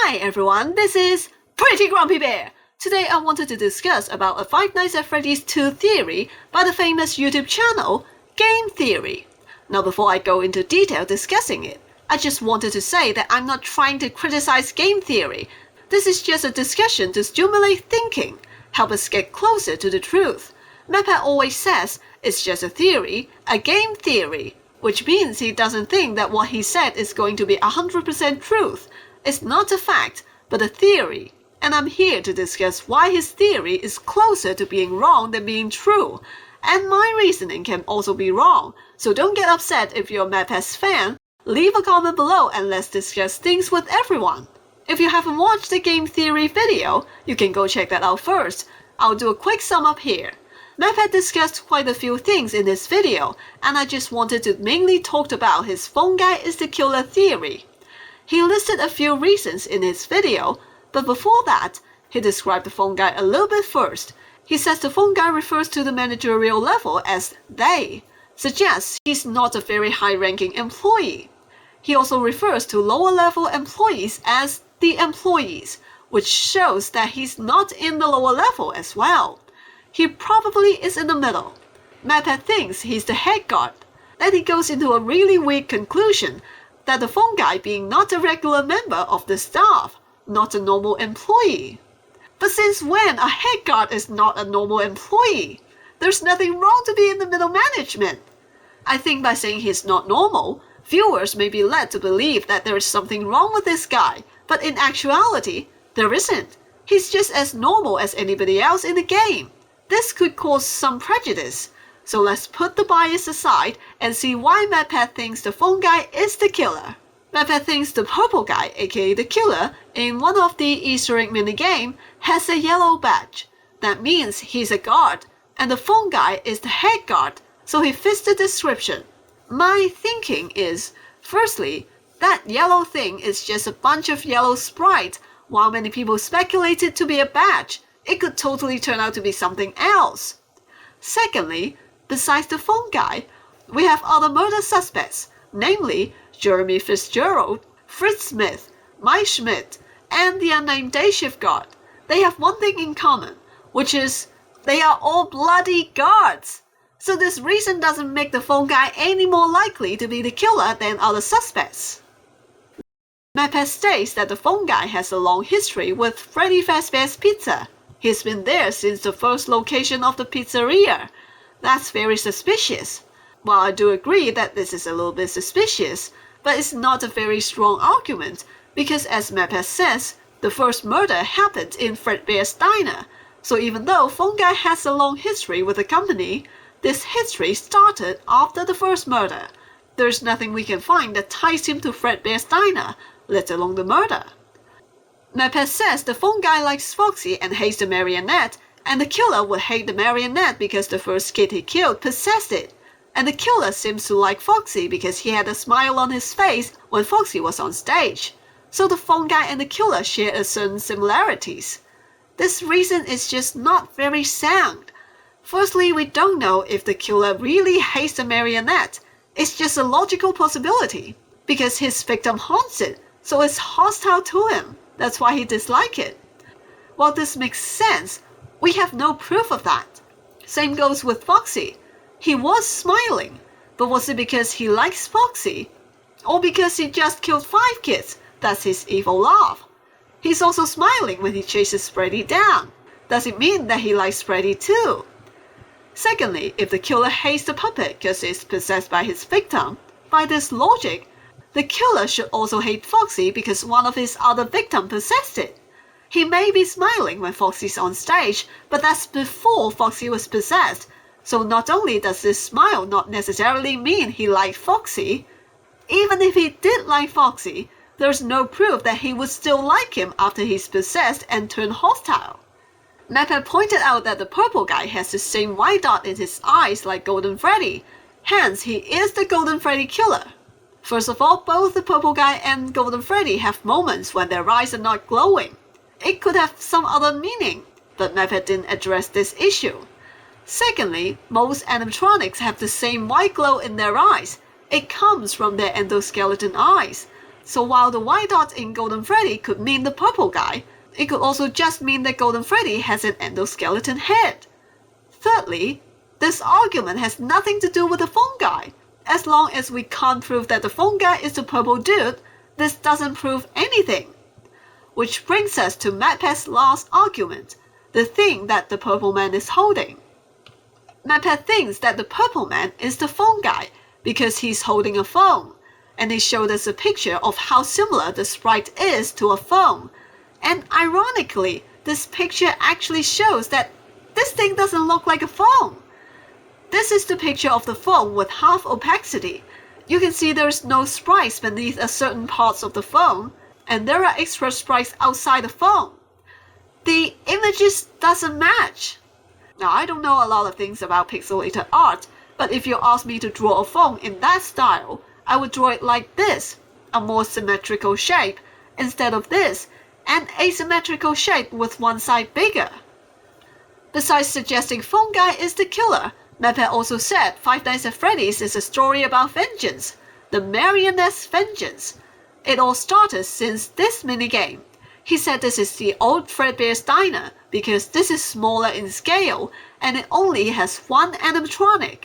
Hi everyone, this is Pretty Grumpy Bear. Today I wanted to discuss about a Five Nights at Freddy's 2 theory by the famous YouTube channel Game Theory. Now before I go into detail discussing it, I just wanted to say that I'm not trying to criticize game theory. This is just a discussion to stimulate thinking, help us get closer to the truth. Mappa always says it's just a theory, a game theory, which means he doesn't think that what he said is going to be 100% truth. It's not a fact, but a theory, and I'm here to discuss why his theory is closer to being wrong than being true, and my reasoning can also be wrong, so don't get upset if you're a Mappa's fan. Leave a comment below and let's discuss things with everyone. If you haven't watched the game theory video, you can go check that out first. I'll do a quick sum up here. Mappa discussed quite a few things in this video, and I just wanted to mainly talk about his phone guy is the killer theory. He listed a few reasons in his video, but before that, he described the phone guy a little bit first. He says the phone guy refers to the managerial level as they, suggests he's not a very high-ranking employee. He also refers to lower-level employees as the employees, which shows that he's not in the lower level as well. He probably is in the middle. Mappa thinks he's the head guard. Then he goes into a really weird conclusion that the phone guy being not a regular member of the staff, not a normal employee. But since when a head guard is not a normal employee? There's nothing wrong to be in the middle management. I think by saying he's not normal, viewers may be led to believe that there is something wrong with this guy, but in actuality, there isn't. He's just as normal as anybody else in the game. This could cause some prejudice. So let's put the bias aside and see why Mappa thinks the phone guy is the killer. Mappa thinks the purple guy, aka the killer, in one of the Easter egg minigame, has a yellow badge. That means he's a guard, and the phone guy is the head guard, so he fits the description. My thinking is, firstly, that yellow thing is just a bunch of yellow sprites. While many people speculate it to be a badge, it could totally turn out to be something else. Secondly, besides the phone guy, we have other murder suspects, namely Jeremy Fitzgerald, Fritz Smith, Mike Schmidt, and the unnamed day shift guard. They have one thing in common, which is they are all bloody guards. So this reason doesn't make the phone guy any more likely to be the killer than other suspects. Mappa states that the phone guy has a long history with Freddy Fazbear's Pizza. He's been there since the first location of the pizzeria. That's very suspicious. While I do agree that this is a little bit suspicious, but it's not a very strong argument, because as Mappa says, the first murder happened in Fredbear's Diner. So even though phone guy has a long history with the company, this history started after the first murder. There's nothing we can find that ties him to Fredbear's Diner, let alone the murder. Mappa says the phone guy likes Foxy and hates the marionette, and the killer would hate the marionette because the first kid he killed possessed it. And the killer seems to like Foxy because he had a smile on his face when Foxy was on stage. So the phone guy and the killer share a certain similarities. This reason is just not very sound. Firstly, we don't know if the killer really hates the marionette. It's just a logical possibility, because his victim haunts it, so it's hostile to him. That's why he dislikes it. While this makes sense, we have no proof of that. Same goes with Foxy. He was smiling, but was it because he likes Foxy? Or because he just killed 5 kids? That's his evil laugh. He's also smiling when he chases Freddy down. Does it mean that he likes Freddy too? Secondly, if the killer hates the puppet because it's possessed by his victim, by this logic, the killer should also hate Foxy because one of his other victims possessed it. He may be smiling when Foxy's on stage, but that's before Foxy was possessed. So not only does this smile not necessarily mean he liked Foxy, even if he did like Foxy, there's no proof that he would still like him after he's possessed and turned hostile. Mappa pointed out that the purple guy has the same white dot in his eyes like Golden Freddy, hence he is the Golden Freddy killer. First of all, both the purple guy and Golden Freddy have moments when their eyes are not glowing. It could have some other meaning, but Mappa didn't address this issue. Secondly, most animatronics have the same white glow in their eyes. It comes from their endoskeleton eyes. So while the white dot in Golden Freddy could mean the purple guy, it could also just mean that Golden Freddy has an endoskeleton head. Thirdly, this argument has nothing to do with the phone guy. As long as we can't prove that the phone guy is the purple dude, this doesn't prove anything. Which brings us to MatPat's last argument, the thing that the purple man is holding. MatPat thinks that the purple man is the phone guy because he's holding a phone, and he showed us a picture of how similar the sprite is to a phone. And ironically, this picture actually shows that this thing doesn't look like a phone. This is the picture of the phone with half opacity. You can see there's no sprites beneath a certain parts of the phone, and there are extra sprites outside the phone. The images doesn't match. Now, I don't know a lot of things about pixelated art, but if you ask me to draw a phone in that style, I would draw it like this, a more symmetrical shape, instead of this, an asymmetrical shape with one side bigger. Besides suggesting phone guy is the killer, MatPat also said Five Nights at Freddy's is a story about vengeance, the Marionette's vengeance. It all started since this minigame. He said this is the old Fredbear's Diner because this is smaller in scale and it only has one animatronic.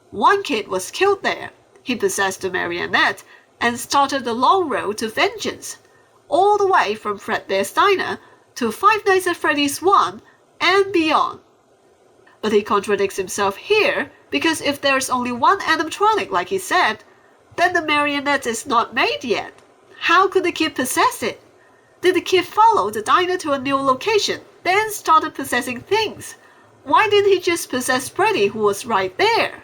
One kid was killed there. He possessed the marionette and started the long road to vengeance, all the way from Fredbear's Diner to Five Nights at Freddy's 1 and beyond. But he contradicts himself here because if there's only one animatronic like he said, then the marionette is not made yet. How could the kid possess it? Did the kid follow the diner to a new location, then started possessing things? Why didn't he just possess Freddy who was right there?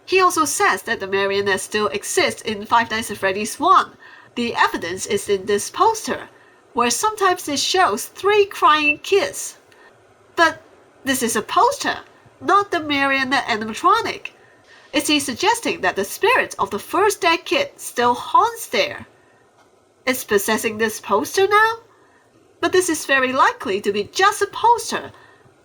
He also says that the marionette still exists in Five Nights at Freddy's 1. The evidence is in this poster, where sometimes it shows 3 crying kids. But this is a poster, not the marionette animatronic. Is he suggesting that the spirit of the first dead kid still haunts there? It's possessing this poster now? But this is very likely to be just a poster.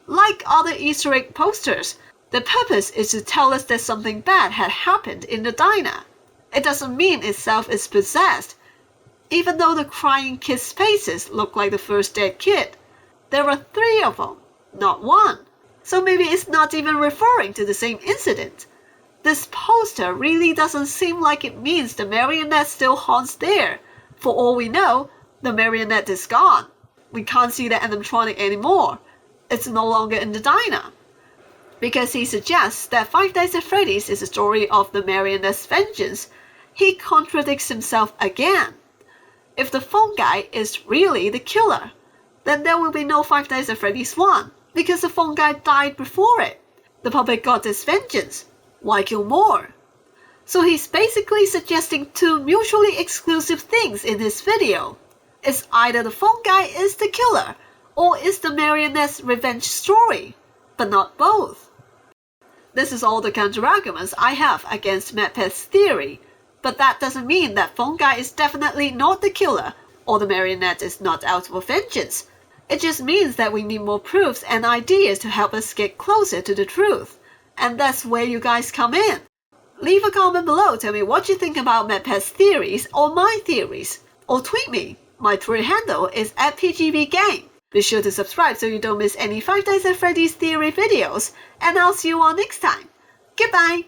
Like other Easter egg posters, the purpose is to tell us that something bad had happened in the diner. It doesn't mean itself is possessed. Even though the crying kids' faces look like the first dead kid, there are 3 of them, not 1. So maybe it's not even referring to the same incident. This poster really doesn't seem like it means the marionette still haunts there. For all we know, the marionette is gone. We can't see the animatronic anymore. It's no longer in the diner. Because he suggests that Five Nights at Freddy's is a story of the marionette's vengeance, he contradicts himself again. If the phone guy is really the killer, then there will be no Five Nights at Freddy's 1, because the phone guy died before it. The puppet got his vengeance. Why kill more? So he's basically suggesting 2 mutually exclusive things in his video. It's either the phone guy is the killer, or it's the marionette's revenge story, but not both. This is all the counter-arguments I have against MatPat's theory, but that doesn't mean that phone guy is definitely not the killer, or the marionette is not out for vengeance. It just means that we need more proofs and ideas to help us get closer to the truth, and that's where you guys come in. Leave a comment below, tell me what you think about MatPat's theories or my theories, or tweet me. My Twitter handle is @PGBGame. Be sure to subscribe so you don't miss any Five Nights at Freddy's theory videos, and I'll see you all next time. Goodbye!